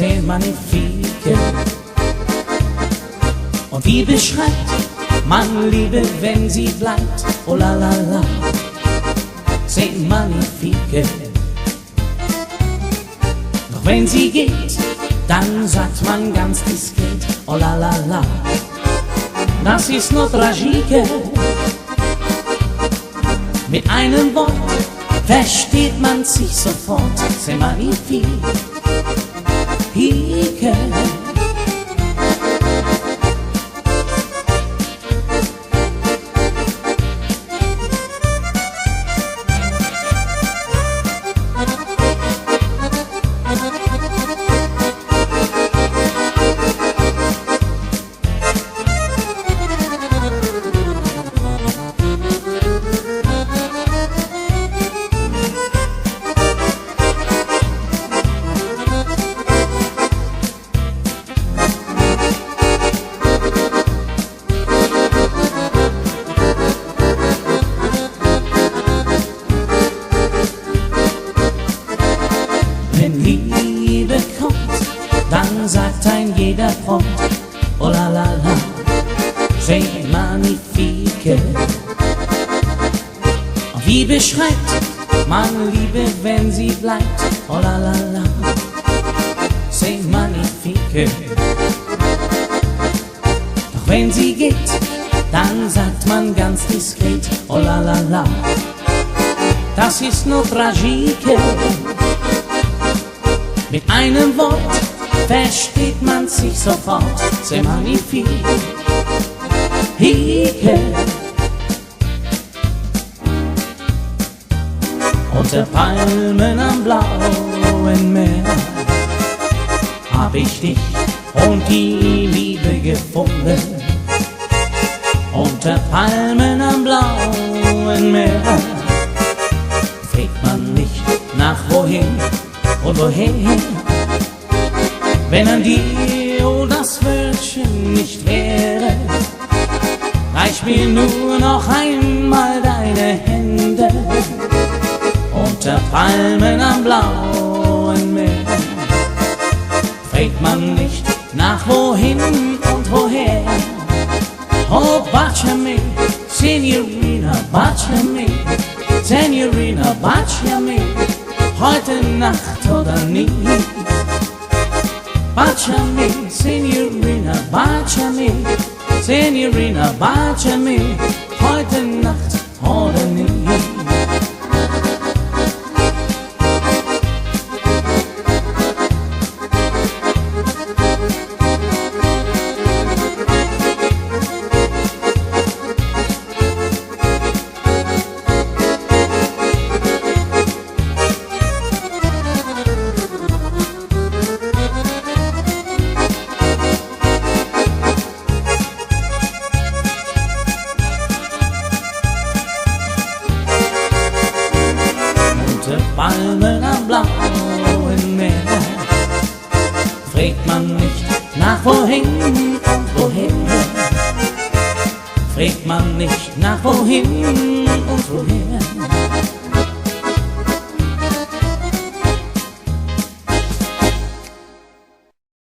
c'est magnifique. Und wie beschreibt man Liebe, wenn sie bleibt? Oh la la la, c'est magnifique. Doch wenn sie geht, dann sagt man ganz diskret, oh la la la, das ist nur tragique. Mit einem Wort versteht man sich sofort, c'est magnifique. Wenn Liebe kommt, dann sagt ein jeder Freund, oh la la la, c'est magnifique. Und wie beschreibt man Liebe, wenn sie bleibt, oh la la la, c'est magnifique. Doch wenn sie geht, dann sagt man ganz diskret, oh la la la, das ist nur tragique. Mit einem Wort versteht man sich sofort, c'est magnifique. Unter Palmen am blauen Meer hab ich dich und die Liebe gefunden. Unter Palmen am blauen Meer fragt man nicht nach wohin und woher, wenn an dir oh das Wölkchen nicht wäre, reich mir nur noch einmal deine Hände. Unter Palmen am blauen Meer fragt man nicht nach wohin und woher. Oh, baciami, Signorina, baciami, Signorina, baciami, heute Nacht oder nie. Baciami, Signorina, baciami, Signorina, baciami, heute Nacht oder nie. Palmen am blauen Meer fragt man nicht nach wohin und woher, fragt man nicht nach wohin